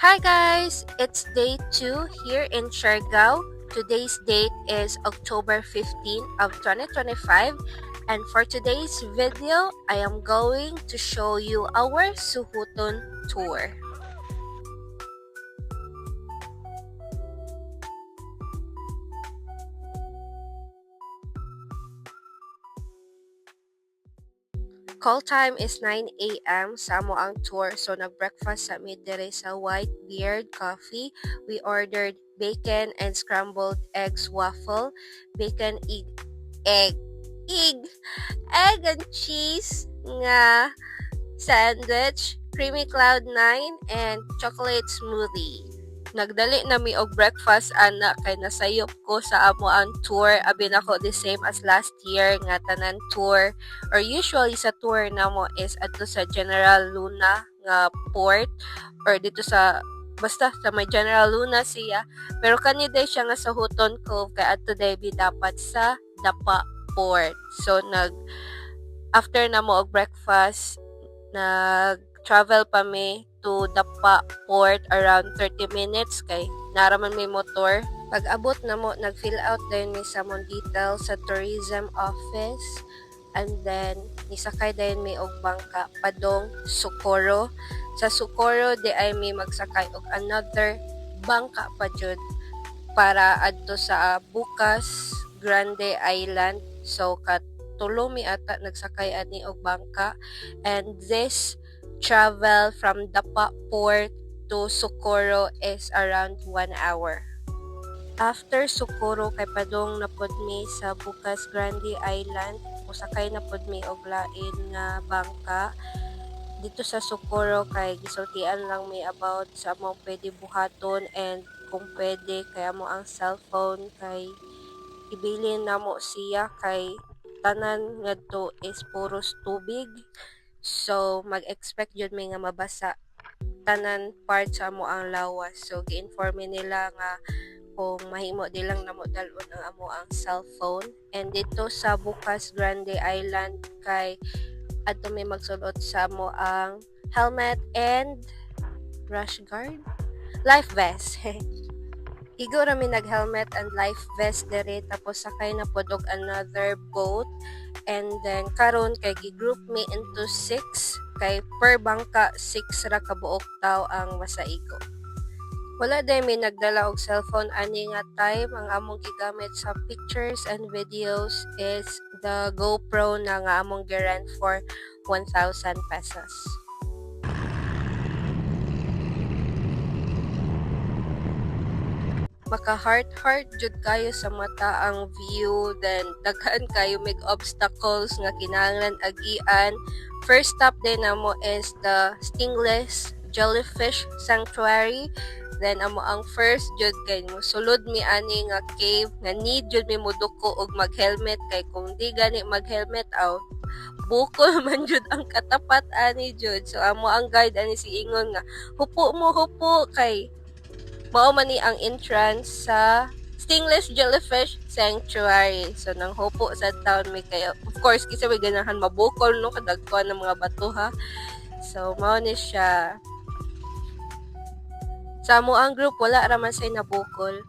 Hi guys, it's day 2 here in Siargao. Today's date is October 15 of 2025, and for today's video, I am going to show you our Suhuton tour. Call time is 9 a.m. sa amo ang tour. So, nag-breakfast sa midday sa Whitebeard Coffee. We ordered bacon and scrambled eggs waffle, bacon egg, egg and cheese nga sandwich, creamy cloud 9, and chocolate smoothie. Nagdali na mi og breakfast ana kay nasayop ko sa amo ang tour abi nako the same as last year nga tanan tour or usually sa tour namo is adto sa General Luna nga port or dito sa basta sa may General Luna siya pero kani day siya nga sa Huton Cove kay adto day bi dapat sa Dapa Port. So after namo og breakfast nag-travel pa mi to Dapa Port around 30 minutes kay naraman may motor. Pag abot na mo, nag-fill out din mi sa mong details sa tourism office and then nisakay din mi og bangka padong Socorro. Sa Socorro di ay mi magsakay og another bangka pa jud para adto sa Bukas Grande Island. So katulo mi ata nagsakay ani og bangka, and this travel from Dapa Port to Socorro is around 1 hour. After Socorro kay padong napod mi sa Bukas Grande Island, musakay napod mi og lain nga bangka. Dito sa Socorro kay gisultian lang mi about sa among pwede buhaton and kung pwede kay amo ang cellphone kay ibilin namo siya kay tanan ngadto is puros tubig. So, mag-expect yun may nga mabasa tanan part sa amo ang lawas. So, gi-inform nila nga kung mahimo dilang namo dalon ang amo ang cellphone. And dito sa Bukas Grande Island kay adto may magsulot sa amo ang helmet and rash guard, life vest. Igo rami nag-helmet and life vest dere tapos sakay na pod og another boat, and then karon kay gi-group me into 6 kay per bangka 6 ra ka buok taw ang masaigo. Wala day may nagdala og cellphone ani nga time. Ang among gigamit sa pictures and videos is the GoPro na nga among gi-rent for 1,000 pesos. Maka heart jud kayo sa mata ang view, then daghan kayo mig obstacles nga kinahanglan agian. First stop din namo is the Stingless Jellyfish Sanctuary. Then amo ang first jud kay mosulod mi ani nga cave nga need jud mi moduko og mag-helmet kay kung di gani mag-helmet bukol man jud ang katapat ani jud. So amo ang guide ani si ingon nga hupo kay mao man ni ang entrance sa Stingless Jellyfish Sanctuary. So nang hupo sa town may kayo. Of course, kasi may ganahan mabukol no kadagkuan ng mga bato ha. So mao ni siya. Sa amo ang group wala ra man say nabukol.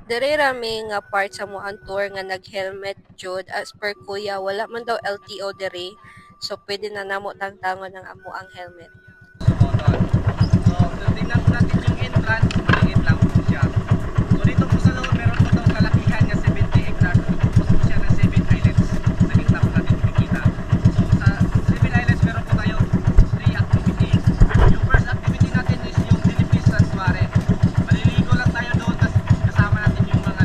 Dere ra may nga part sa mo ang tour nga nag-helmet jud as per kuya wala man daw LTO dere. So pwede na namo tangtangon ang amo ang helmet. So, tingnan natin yung entrance, maliit lang po siya. So, dito po sa loob, meron po itong kalakihan nga 70 hectares. Tapos po siya ng 7 islands. Sa gitna po natin makikita. So, sa 7 islands, meron po tayo 3 activities. Yung first activity natin is yung Dilipis Sanctuary. Maliligo lang tayo doon, tapos kasama natin yung mga...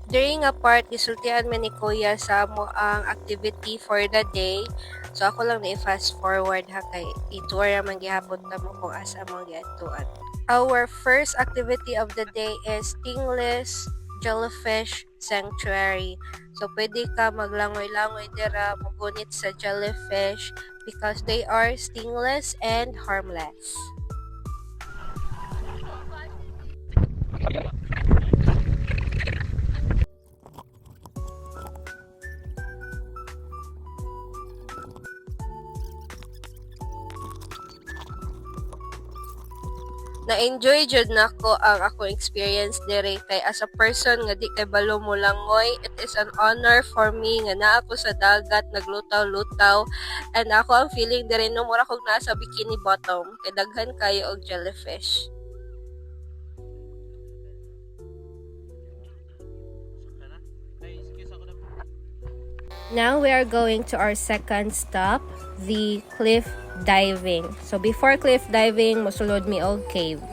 During a part, gisultian man ni Kuya sa mo ang activity for the day. So ako lang na i-fast forward ha kay i-tour man gihapon ta mo kung asa mo giadtuan. Our first activity of the day is Stingless Jellyfish Sanctuary. So pwede ka maglangoy-langoy dira magunit sa jellyfish because they are stingless and harmless. Na-enjoy jud nako ang akong experience dire kay as a person nga di kay balo mo langoy, it is an honor for me nga naa ako sa dagat naglutaw-lutaw, and ako ang feeling dire no mura kog naa sa Bikini Bottom kay daghan kayo og jellyfish. Now we are going to our second stop, the cliff diving. So before cliff diving, mosulod mi og cave.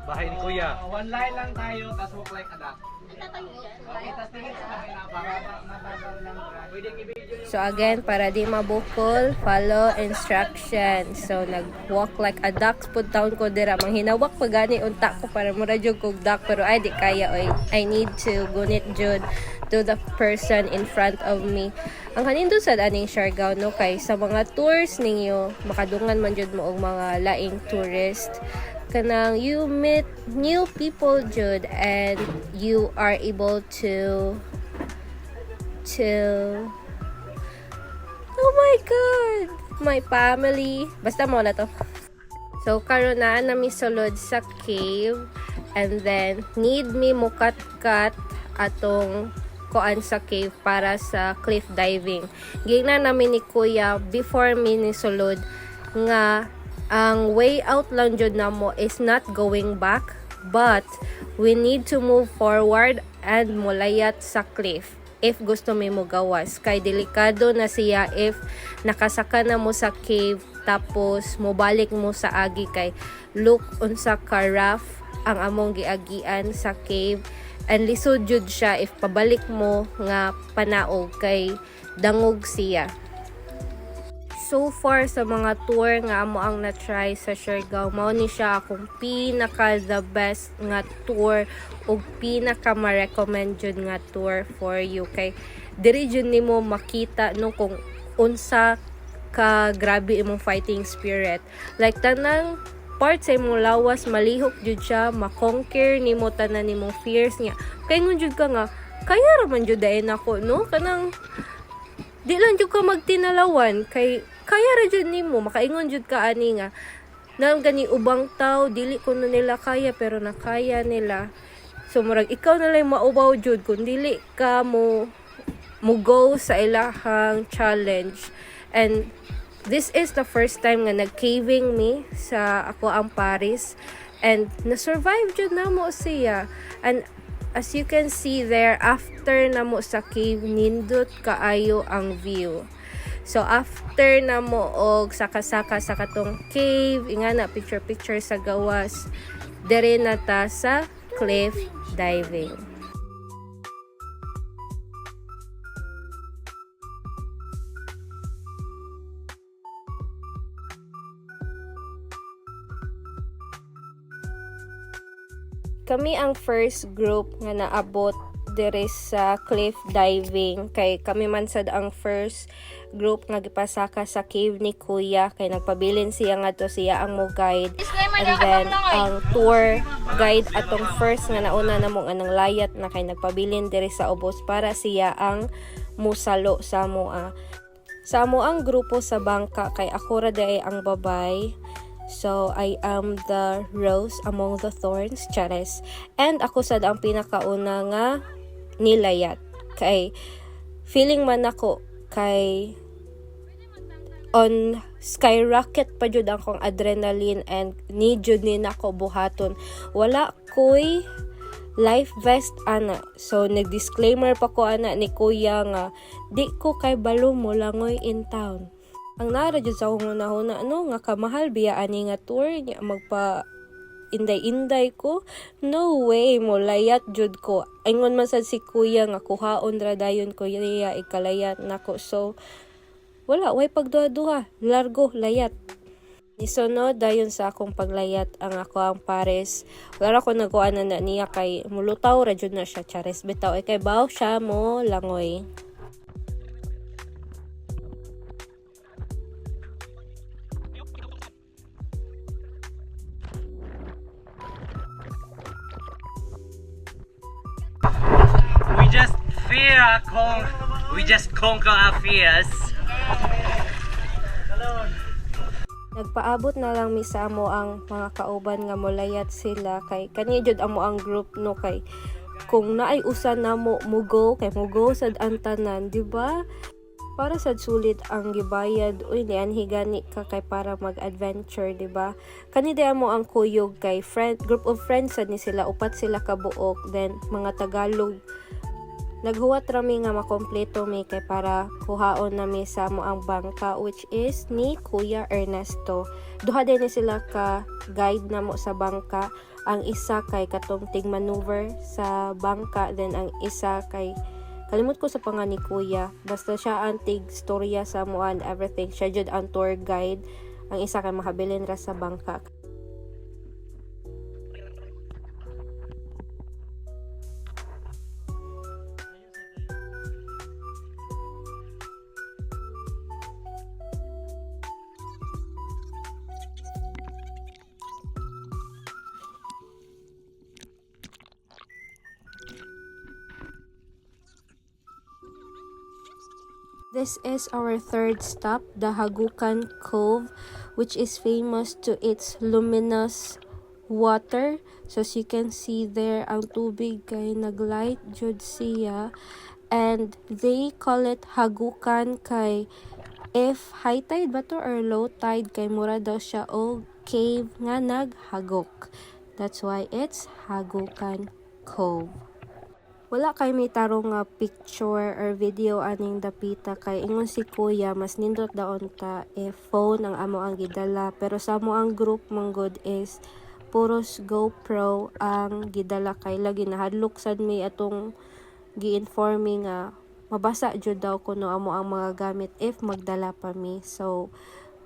Bahay ni Kuya. One line lang tayo, tas walk like a duck. Okay, tas tingin sa bahay na para mabagal lang. Pwedeng i-video yung... So again, para di mabukol, follow instructions. So nag-walk like a duck, put down ko dira. Manghinawak pa gani unta ko para mura jud kog duck, pero ay di kaya oy. I need to gunit jud to the person in front of me. Ang kanindot sa aning Siargao no kay sa mga tours ninyo, makadungan man jud mo og mga laing tourist. Kanang you meet new people jud and you are able to oh my god, my family basta mo na to. So karon na nami sulod sa cave, and then need me mukat-kat atong kuan sa cave para sa cliff diving. Gingnan namin ni Kuya before mi ni sulod nga ang way out lang jud namo is not going back, but we need to move forward and mulayat sa cliff if gusto mi mo gawas. Kay delikado na siya if nakasaka na mo sa cave tapos mobalik mo sa agi, kay look unsa ka rough ang among giagian sa cave, and lisod jud siya if pabalik mo nga panaog kay dangog siya. So far sa mga tour nga amo ang na-try sa Siargao, mao ni siya akong pinaka the best nga tour ug pinaka ma-recommend jud nga tour for you, kay diri jud nimo makita no kung unsa ka grabe imong fighting spirit. Like tanang part sa imong lawas malihok jud siya, makonquer nimo tanan nimong fears niya. Kay ngun jud ka nga kaya ra man jud dayon ako no, kanang di lang jud ka magtinalawan kay kaya ra jud nimo, makaingon jud ka ani nga nang gani ubang tao dili ko na nila kaya pero nakaya nila. So murag ikaw na lang maubaw jud kung dili ka mo go sa ilahang challenge. And this is the first time nga nag-caving me sa ako ang Paris, and na-survive jud namo siya. And as you can see there, after namo sa cave, nindot kaayo ang view. So after namo og saka-saka sa katong cave, ingana picture sa gawas, dere na ta sa cliff diving. Kami ang first group nga naabot dire sa cliff diving, kay kami man sad ang first group nga gipasaka sa cave ni Kuya, kay nagpabilin siya nga to siya ang mo guide. And then ang tour guide atong first nga nauna namong anang layat na kay nagpabilin dire sa ubos para siya ang musalo sa moa. Sa amo ang grupo sa bangka, kay ako ra day ang babay. So, I am the rose among the thorns, chares. And ako sad ang pinakauna nga nilayat. Kay, feeling man ako, kay, on skyrocket pa jud akong adrenaline, and need jud ni nako buhaton. Wala ko'y life vest ana. So, nag-disclaimer pa ko ana ni Kuya nga, di ko kay balo mo langoy in town. Ang nara jud sa akong una-una, nga kamahal biya ani nga tour niya, magpa inday-inday ko. No way, mo layat jud ko. Ingon man sad si Kuya nga kuhaon ra dayon ko iya ikalayat nako. So wala, way pagduha-duha, largo layat. Nisunod dayon sa akong paglayat ang ako ang Paris. Wala ko nagkuan na niya kay mulutaw ra jud na siya, chares bitaw kay baw siya mo langoy. We just conquer our fears. Nagpaabot na lang mi sa amo ang mga kauban nga molayat sila kay kani jud amo ang group no kay kung naay usa na mo mugo kay mugo sad ang tanan, di ba? Para sad sulit ang gibayad uy nianhi gani ka kay para mag-adventure, di ba? Kani di amo ang kuyog kay group of friends sad ni sila, upat sila ka buok, then mga Tagalog. Naghuwat rami nga makompleto mi kay para kuhaon nami sa mo ang bangka which is ni Kuya Ernesto. Duha din ni sila ka guide namo sa bangka. Ang isa kay katong maneuver sa bangka, then ang isa kay kalimot ko sa pangan ni Kuya. Basta siya ang storya sa mo and everything. Siya jud ang tour guide. Ang isa kay mahabilin ra sa bangka. This is our third stop, the Hagukan Cove, which is famous to its luminous water. So as you can see there, ang tubig kay naglight jud siya. And they call it Hagukan kay if high tide ba to or low tide kay mura daw siya og cave nga naghagok. That's why it's Hagukan Cove. Wala kay may tarong nga picture or video aning dapita kay ingon si Kuya mas nindot daon ta if phone ang amo ang gidala, pero sa amo ang group manggod is puros GoPro ang gidala kay lagi nahadlok sad mi atong gi-informing nga mabasa jud daw kuno amo ang mga gamit if magdala pa mi. So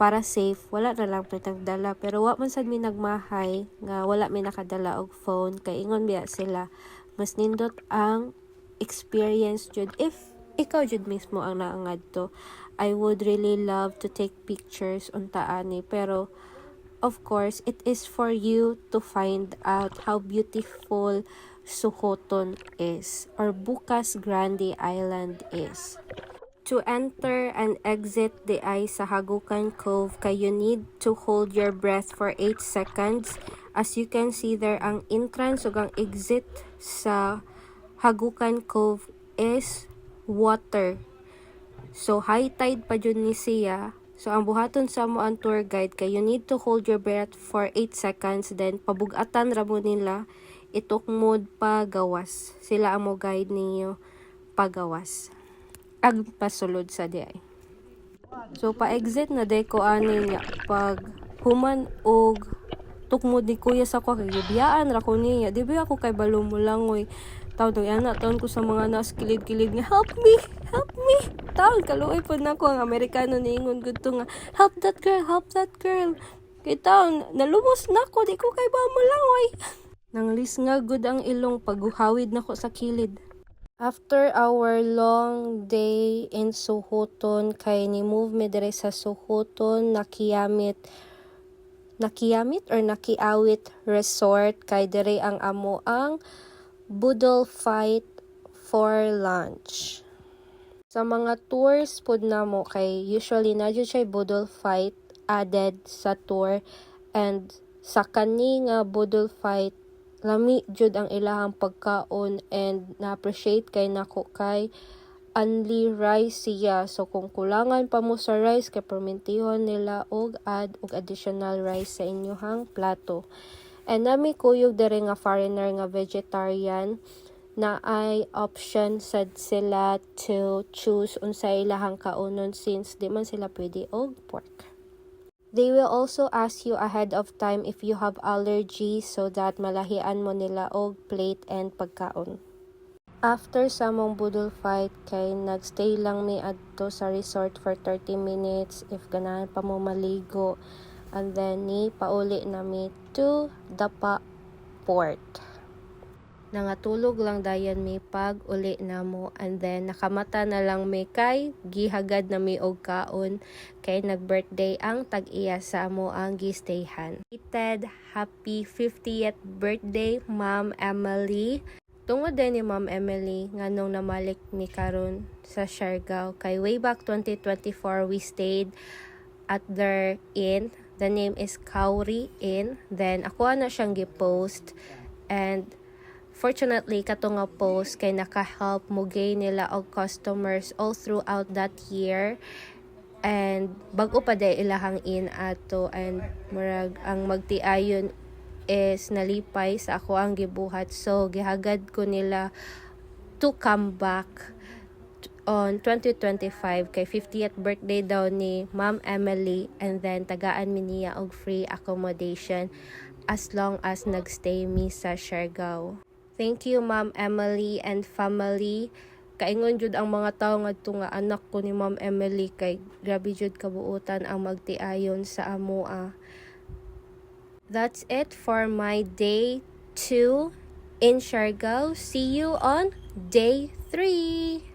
para safe wala na lang nagdala, pero wa man sad mi nagmahay nga wala mi nakadala og phone kay ingon biya sila mas nindot ang experience jud if ikaw jud mismo ang naangad to. I would really love to take pictures unta ani, pero of course it is for you to find out how beautiful Suhoton is or Bukas Grande Island is. To enter and exit the sa Hagukan Cove kay you need to hold your breath for 8 seconds. As you can see there, ang entrance ug ang exit sa Hagukan Cove is water. So high tide pa jud ni siya. So ang buhaton sa mo ang tour guide kay you need to hold your breath for 8 seconds, then pabugatan ra mo nila itukmod pagawas. Sila ang mo guide ninyo pagawas. Ag pasulod sa diay. So pa-exit na day ko ani niya pag human og tukmod ni Kuya sa ko kay gibiyaan ra ko niya. Di ba ako kay balo mo lang oy. Tawd ana taon ko sa mga nas kilid-kilid nga help me. Tawd kaluoy pod nako ang Amerikano niingon gudto nga help that girl. Kay taon nalumos nako di ko kay ba mo lang oy. Nanglis nga gud ang ilong pagguhawid nako sa kilid. After our long day in Suhoton kay ni move me dire sa Suhoton nakiawit resort kay dire ang amo ang Budol Fight for lunch. Sa mga tours pod namo kay usually na jud siya Budol Fight added sa tour, and sa kani nga Budol Fight lami jud ang ilahang pagkaon and na-appreciate kay nako kay only rice siya. So kung kulangan pa mo sa rice kay permentihon nila og add og additional rice sa inyohang plato. And nami kuyog dere nga foreigner nga vegetarian na ay option sad sila to choose unsay ilahang kaunon since di man sila pwede og pork. They will also ask you ahead of time if you have allergies so that malahian mo nila og plate and pagkaon. After sa mong Budol Fight kay nagstay lang mi adto sa resort for 30 minutes if ganahan pa mo maligo, and then ni pauli nami to Dapa Port. Nangatulog lang dayon mi pag uli namo, and then nakamata na lang mi kay gihagad na mi og kaon kay nag-birthday ang tag-iya sa amo ang gistayhan. Happy 50th birthday Ma'am Emily. Tungod din ni Ma'am Emily nganong namalik mi karon sa Siargao kay way back 2024 we stayed at their inn The name is Kauri Inn. Then ako na siyang gi-post, and fortunately kato nga post kay naka-help mo gain nila og customers all throughout that year. And bago pa day ilahang in ato, and murag ang magtiayon is nalipay sa ako ang gibuhat, so gihagad ko nila to come back on 2025 kay 50th birthday daw ni Ma'am Emily, and then tagaan mi niya og free accommodation as long as nagstay mi sa Siargao. Thank you Ma'am Emily and family. Kaingon jud ang mga tawo ngadto nga anak ko ni Ma'am Emily, kay grabe jud kabuutan ang magtiayon sa amoa. That's it for my day 2 in Siargao. See you on day 3.